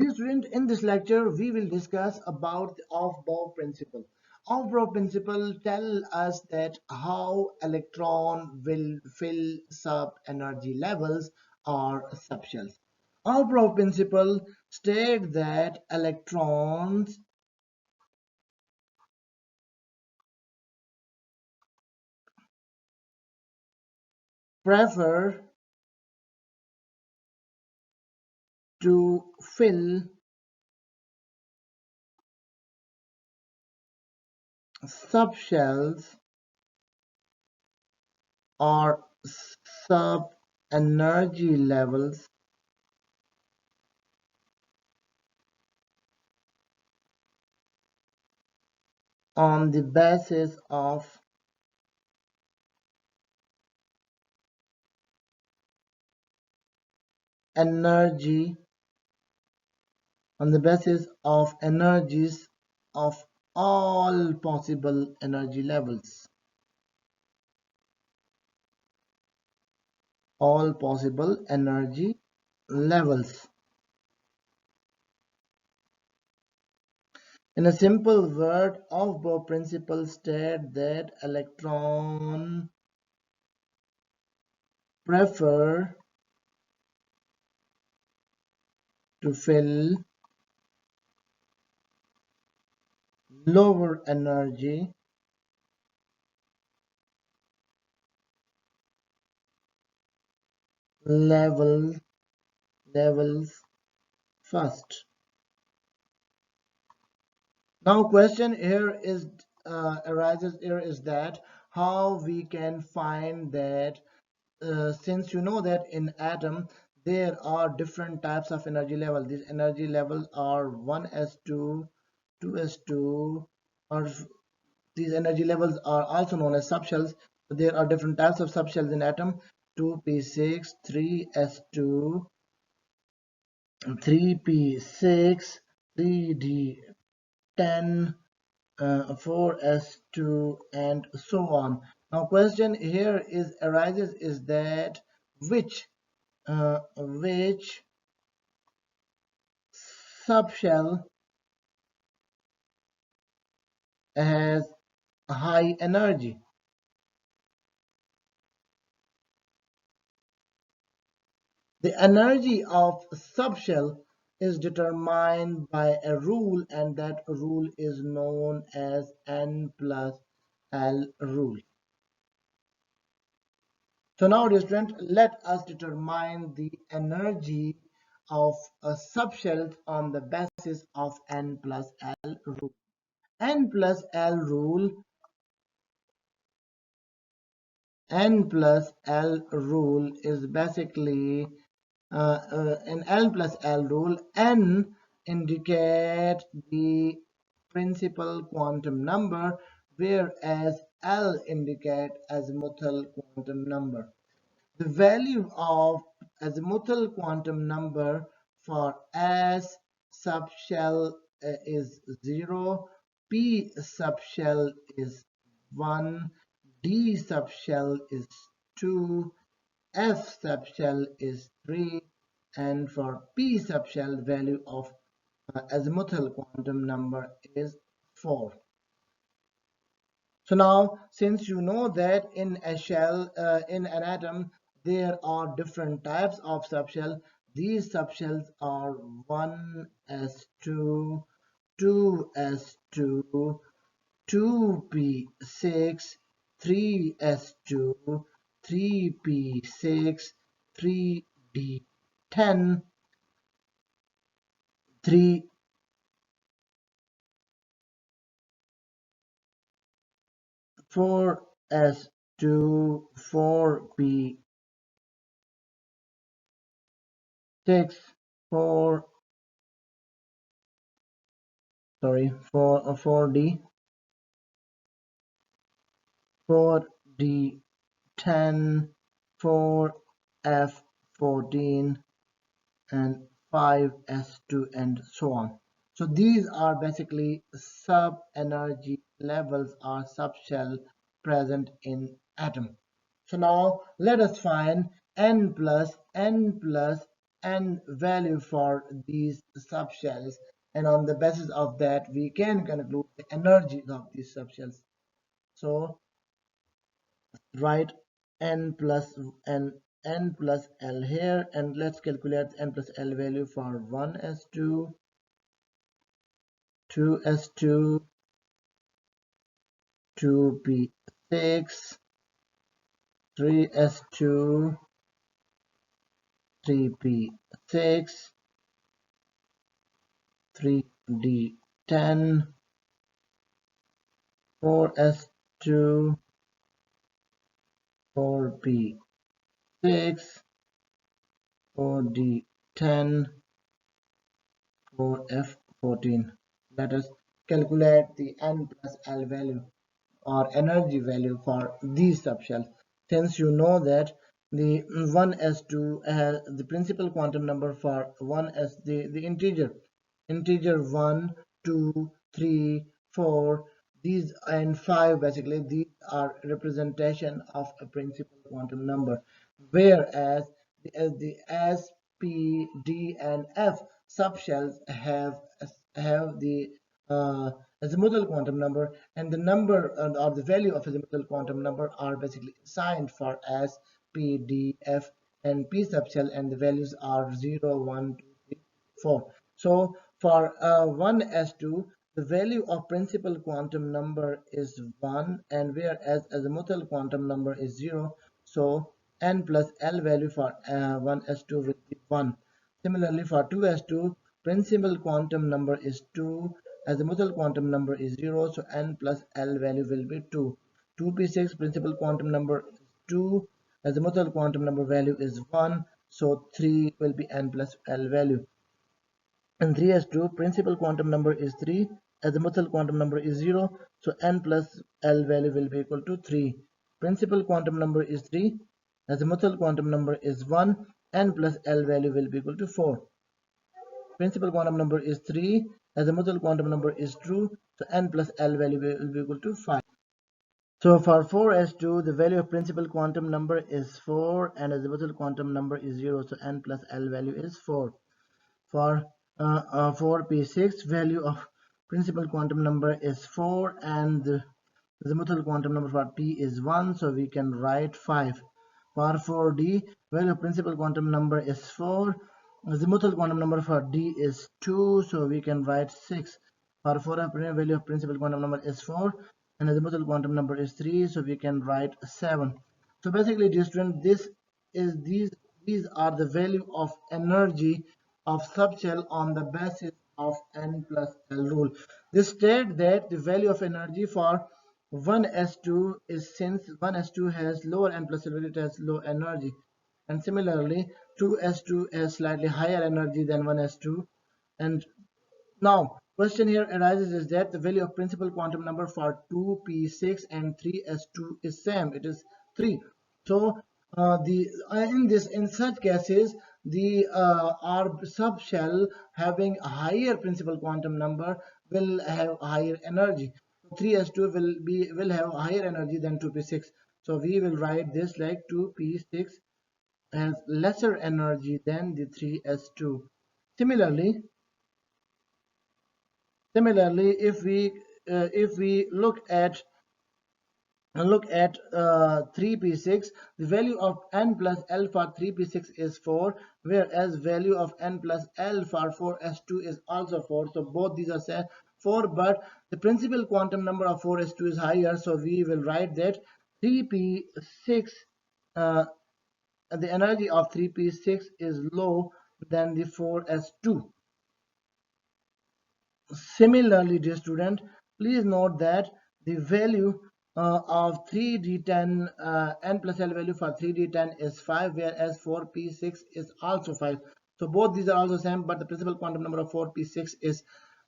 Dear student, in this lecture, we will discuss about the Aufbau principle. Aufbau principle tell us that how electron will fill sub energy levels or subshells. Aufbau principle state that electrons prefer to fill subshells or sub energy levels on the basis of energy on the basis of energies of all possible energy levels, all possible energy levels. In a simple word, Aufbau principle state that electron prefer to fill lower energy level levels first. Now question here is arises here is that how we can find that since you know that in atom there are different types of energy level. These energy levels are 1s2, 2s2, or these energy levels are also known as subshells. So there are different types of subshells in atom: 2p6, 3s2, 3p6, 3d10, 4s2, and so on. Now question here is arises is that which subshell has high energy? The energy of subshell is determined by a rule, and that rule is known as N plus L rule. So now, dear student, let us determine the energy of a subshell on the basis of N plus L rule. N plus L rule N plus L rule is basically in N plus L rule, N indicate the principal quantum number, whereas L indicate azimuthal quantum number. The value of azimuthal quantum number for S subshell is 0, P subshell is 1, D subshell is 2, F subshell is 3, and for P subshell value of azimuthal quantum number is 4. So now, since you know that in a shell, in an atom, there are different types of subshell. These subshells are 1s2, 2s2, 2p6, 3s2, 3p6, 3d10, 3 4s2, 4p6, 4 sorry 4d 4d10, 4f14, and 5s2, and so on. So these are basically sub energy levels or subshell present in atom. So now let us find n plus n value for these subshells, and on the basis of that we can conclude the energies of these subshells. So write n plus l here, and let's calculate n plus l value for 1s2, 2s2, 2p6, 3s2, 3p6, 3d10, 4s2, 4p6, 4d10, 4f14. Let us calculate the n plus l value or energy value for these subshells. Since you know that the 1s2 has the principal quantum number for 1s, the integer 1, 2, 3, 4, these and 5, basically these are representation of a principal quantum number, whereas the s, p, d and f subshells have the azimuthal quantum number, and the number or the value of azimuthal quantum number are basically assigned for s, p, d, f and p subshell, and the values are 0, 1, 2, 3, 4. So for 1s2, the value of principal quantum number is 1, and whereas azimuthal quantum number is 0, so n plus l value for 1s2 will be 1. Similarly, for 2s2, principal quantum number is 2, azimuthal quantum number is 0, so n plus l value will be 2. 2p6, principal quantum number is 2, azimuthal quantum number value is 1, so 3 will be n plus l value. And 3s2, principal quantum number is 3, azimuthal quantum number is 0, so n plus l value will be equal to 3. Principal quantum number is 3, azimuthal quantum number is 1, n plus l value will be equal to 4. Principal quantum number is 3, azimuthal quantum number is 2, so n plus l value will be equal to 5. So for 4s2, the value of principal quantum number is 4 and azimuthal quantum number is 0, so n plus l value is 4. For 4p6, value of principal quantum number is 4 and the azimuthal quantum number for p is 1, so we can write 5. For 4d, value of principal quantum number is 4, azimuthal quantum number for d is 2, so we can write 6. For 4f, value of principal quantum number is 4 and azimuthal quantum number is 3, so we can write 7. So basically, dear student, these are the value of energy of subshell on the basis of n plus l rule. This state that the value of energy for 1s2 is, since 1s2 has lower n plus l value, it has low energy, and similarly 2s2 has slightly higher energy than 1s2. And now question here arises is that the value of principal quantum number for 2p6 and 3s2 is same, it is 3. So the in such cases, the orb subshell having a higher principal quantum number will have higher energy. 3s2 will have higher energy than 2p6. So we will write this like 2p6 has lesser energy than the 3s2. Similarly, if we look at 3p6, the value of n plus l for 3p6 is 4, whereas value of n plus l for 4s2 is also 4. So both these are say 4, but the principal quantum number of 4s2 is higher, so we will write that 3p6 the energy of 3p6 is low than the 4s2. Similarly, dear student, please note that the value of 3d10 n plus l value for 3d10 is 5, whereas 4p6 is also 5. So both these are also same, but the principal quantum number of 4p6 is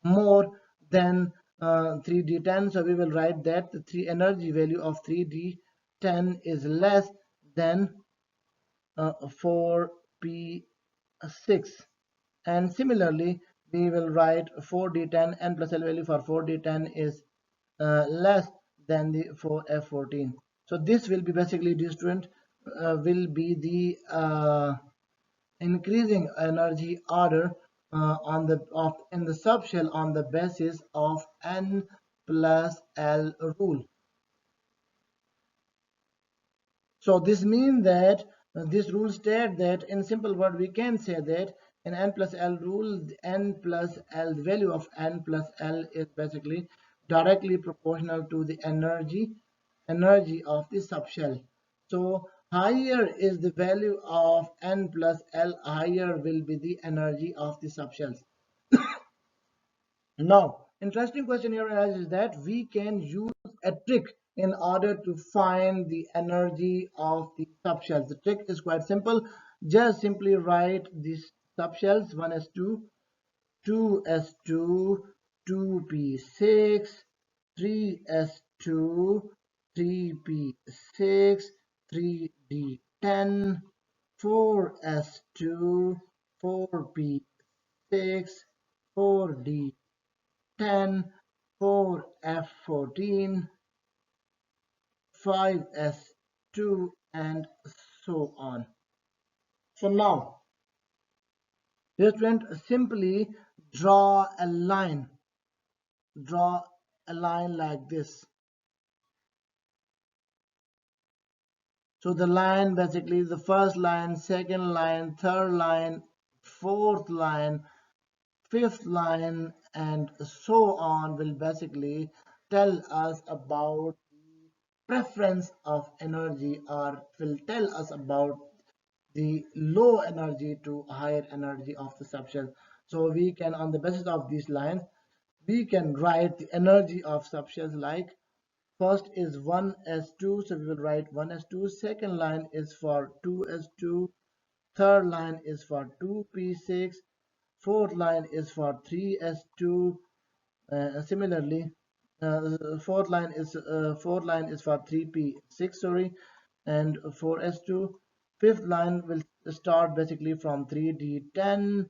more than 3d10. So we will write that the energy value of 3d10 is less than 4p6. And similarly, we will write 4d10 n plus l value for 4d10 is less than the 4f14. So this will be basically, dear student, will be the increasing energy order in the subshell on the basis of N plus L rule. So this means that this rule states that in simple word we can say that in N plus L rule, N plus L, the value of N plus L is basically directly proportional to the energy of the subshell. So higher is the value of N plus L, higher will be the energy of the subshells. Now, interesting question here is that we can use a trick in order to find the energy of the subshells. The trick is quite simple. Just simply write these subshells 1s2, 2s2, 2p6, 3s2, 3p6, 3d10, 4s2, 4p6, 4d 10, 4F14, 5S2, and so on. So now, student, simply draw a line. Draw a line like this. So the line basically the first line, second line, third line, fourth line, fifth line, and so on will basically tell us about preference of energy, or will tell us about the low energy to higher energy of the subshell. So we can, on the basis of these lines, we can write the energy of subshells like first is 1s2, so we will write 1s2, second line is for 2s2, third line is for 2p6, fourth line is for 3s2. Similarly, fourth line is for 3p6, sorry, and 4s2. Fifth line will start basically from 3d10,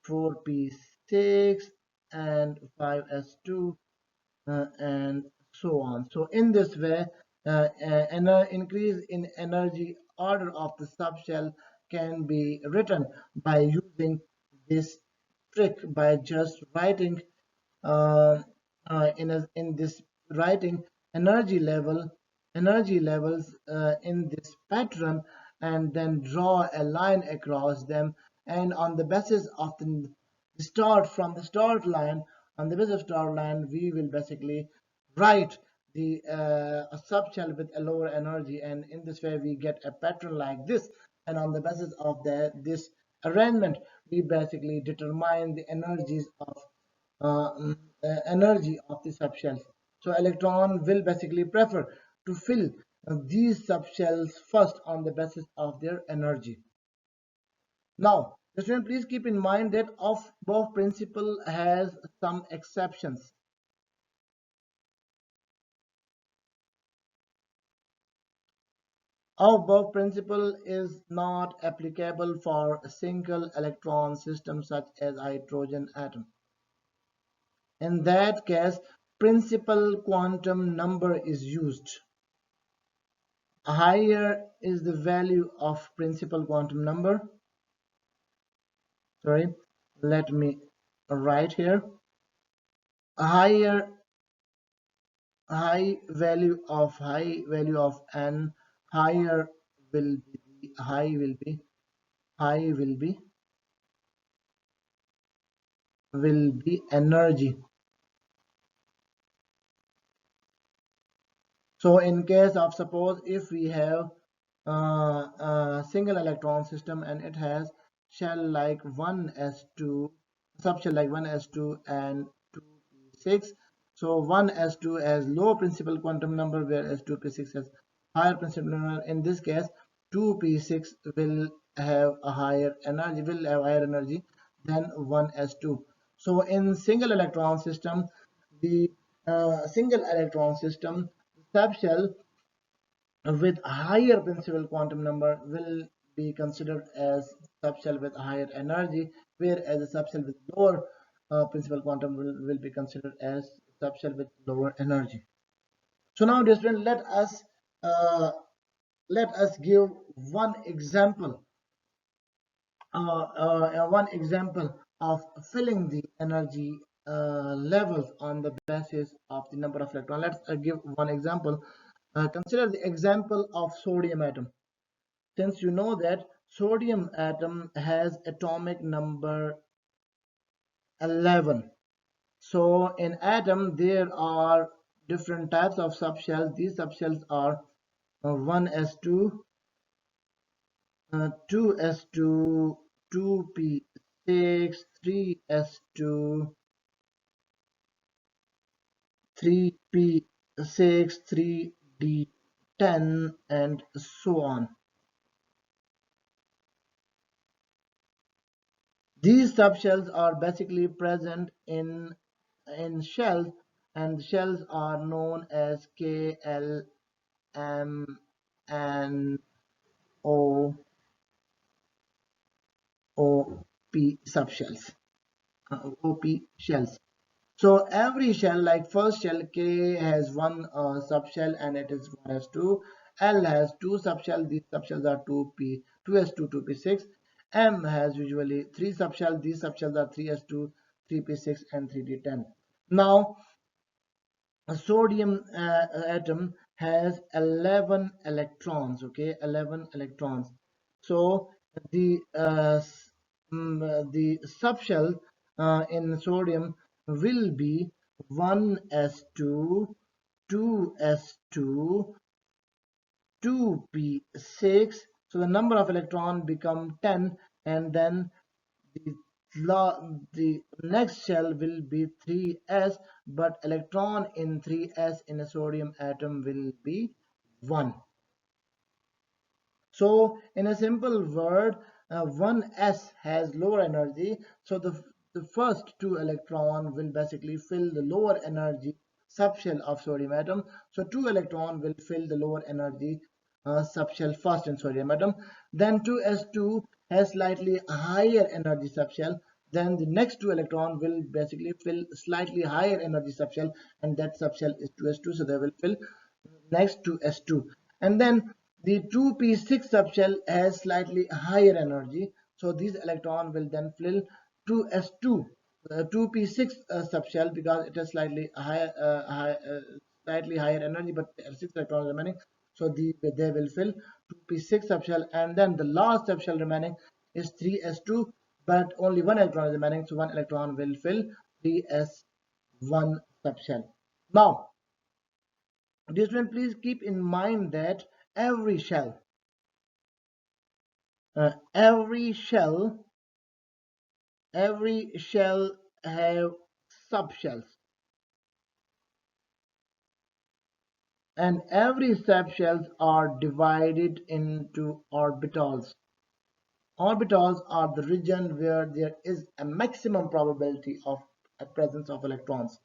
4p6, and 5s2, and so on. So in this way, an increase in energy order of the subshell can be written by using this trick, by just writing in this writing energy levels in this pattern, and then draw a line across them, and on the basis of the start from the start line, on the basis of start line we will basically write the a subshell with a lower energy, and in this way we get a pattern like this, and on the basis of this arrangement we basically determine the energies of energy of the subshells. So electron will basically prefer to fill these subshells first on the basis of their energy. Now, student, please keep in mind that Aufbau principle has some exceptions. Aufbau principle is not applicable for a single electron system such as hydrogen atom. In that case, principal quantum number is used. Higher is the value of principal quantum number. Sorry, let me write here. A high value of n, higher will be will be energy. So in case of, suppose if we have a single electron system and it has shell like 1s2, subshell like 1s2 and 2p6. So 1s2 has low principal quantum number, whereas 2p6 has higher principal number. In this case, 2p6 will have a higher energy than 1s2. So in single electron system, the single electron system subshell with higher principal quantum number will be considered as subshell with higher energy, whereas a subshell with lower principal quantum will be considered as subshell with lower energy. So now, dear student, uh, let us give one example one example of filling the energy levels on the basis of the number of electrons. Let's give one example. Consider the example of sodium atom. Since you know that sodium atom has atomic number 11. So in atom there are different types of subshells. These subshells are 1s2, 2s2, 2p6, 3s2, 3p6, 3d10, and so on. These subshells are basically present in shells, and the shells are known as K, L, M, N, O, O, P subshells, OP shells. So every shell, like first shell K has one subshell and it is 1s2. L has two subshells. These subshells are 2p, 2s2, 2p6. M has usually three subshells. These subshells are 3s2, 3p6, and 3d10. Now a sodium atom has 11 electrons. Okay, 11 electrons. So the the subshell in sodium will be 1s2, 2s2, 2p6. So the number of electrons become 10, and then the the next shell will be 3s, but electron in 3s in a sodium atom will be 1. So in a simple word, 1s has lower energy, so the first two electron will basically fill the lower energy subshell of sodium atom. So 2 electron will fill the lower energy subshell first in sodium atom. Then 2s2 has slightly higher energy subshell. Then the next 2 electron will basically fill slightly higher energy subshell, and that subshell is 2s2, so they will fill next to s2. And then the 2p6 subshell has slightly higher energy, so this electron will then fill 2s2, 2p6 subshell, because it has slightly higher energy, but there are 6 electrons remaining, so they will fill 2p6 subshell. And then the last subshell remaining is 3s2, but only one electron is remaining, so one electron will fill 3s1 subshell. Now dear student, please keep in mind that every shell, uh, every shell, every shell have subshells, and every subshells are divided into orbitals. Orbitals are the region where there is a maximum probability of a presence of electrons.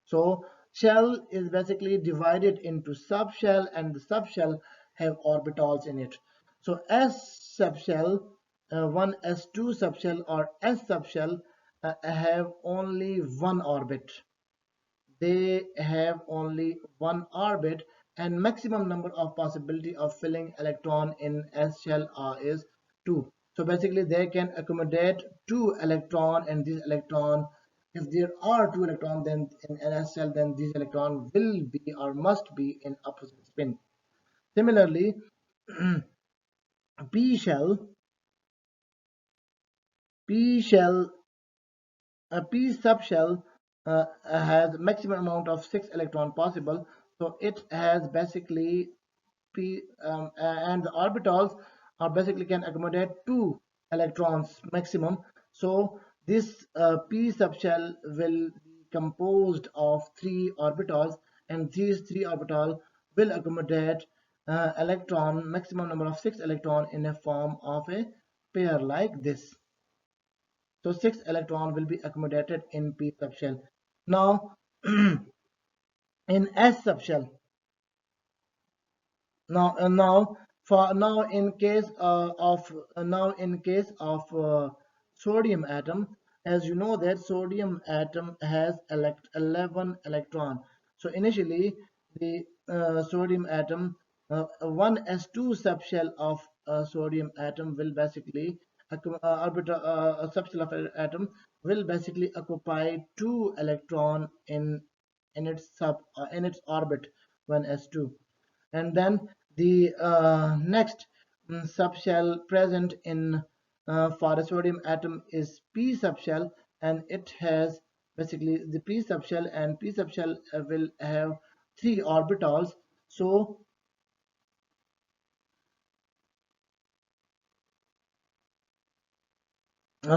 So shell is basically divided into subshell, and the subshell have orbitals in it. So S subshell, 1s2 subshell or S subshell have only one orbit. They have only one orbit, and maximum number of possibility of filling electron in S shell is 2. So basically they can accommodate 2 electron, and this electron, if there are 2 electrons then in an S shell, then this electron will be or must be in opposite spin. Similarly, P shell, P shell a p subshell has maximum amount of 6 electron possible, so it has basically p and the orbitals are basically can accommodate 2 electrons maximum. So this p subshell will be composed of 3 orbitals, and these 3 orbitals will accommodate electron maximum number of 6 electron in a form of a pair like this. So 6 electron will be accommodated in p subshell. Now in s subshell, now for now in case sodium atom, as you know that sodium atom has 11 electron. So initially the sodium atom, 1s2 subshell of sodium atom will basically a subshell of an atom will basically occupy 2 electron in its orbit when s2, and then the next subshell present in for a sodium atom is p subshell, and it has basically the p subshell, and p subshell will have 3 orbitals. So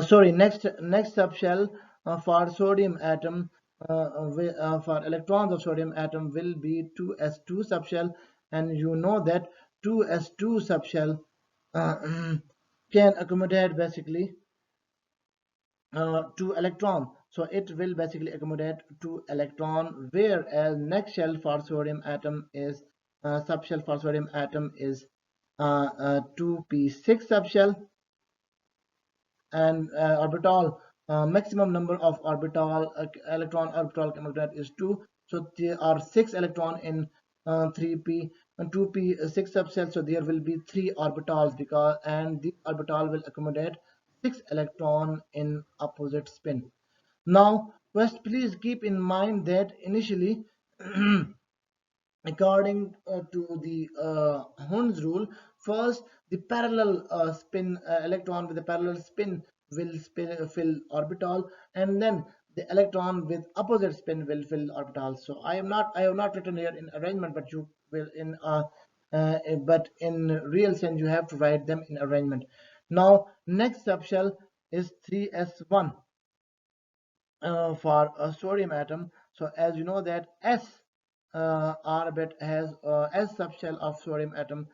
sorry, next subshell for sodium atom for electrons of sodium atom will be 2s2 subshell, and you know that 2s2 subshell uh, can accommodate basically 2 electron, so it will basically accommodate 2 electron, whereas next shell for sodium atom is subshell for sodium atom is 2p6 subshell, and orbital maximum number of orbital electron orbital chemical is 2, so there are 6 electron in 3p and 2p6 subshell, so there will be 3 orbitals, because and the orbital will accommodate 6 electron in opposite spin. Now first please keep in mind that initially according to the Hund's rule, first the parallel spin electron with a parallel spin will fill orbital, and then the electron with opposite spin will fill orbital. So I have not written here in arrangement, but you will in but in real sense you have to write them in arrangement. Now next subshell is 3s1 for a sodium atom. So as you know that s orbit has s subshell of sodium atom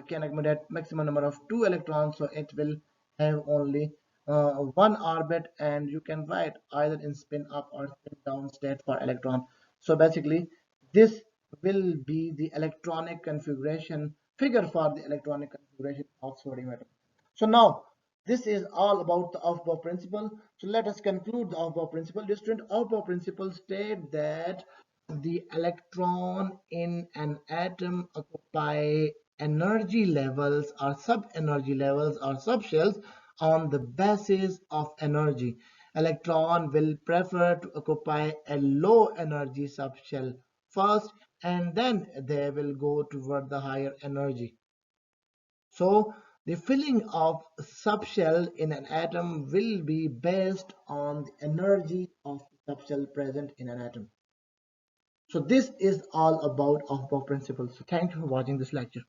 can accommodate maximum number of 2 electrons, so it will have only 1 orbit, and you can write either in spin up or spin down state for electron. So basically this will be the electronic configuration figure for the electronic configuration of sodium atom. So now this is all about the Aufbau principle. So let us conclude the Aufbau principle. The student Aufbau principle state that the electron in an atom occupy energy levels or sub-energy levels or subshells on the basis of energy. Electron will prefer to occupy a low energy subshell first, and then they will go toward the higher energy. So the filling of subshell in an atom will be based on the energy of the subshell present in an atom. So this is all about Aufbau principle. So thank you for watching this lecture.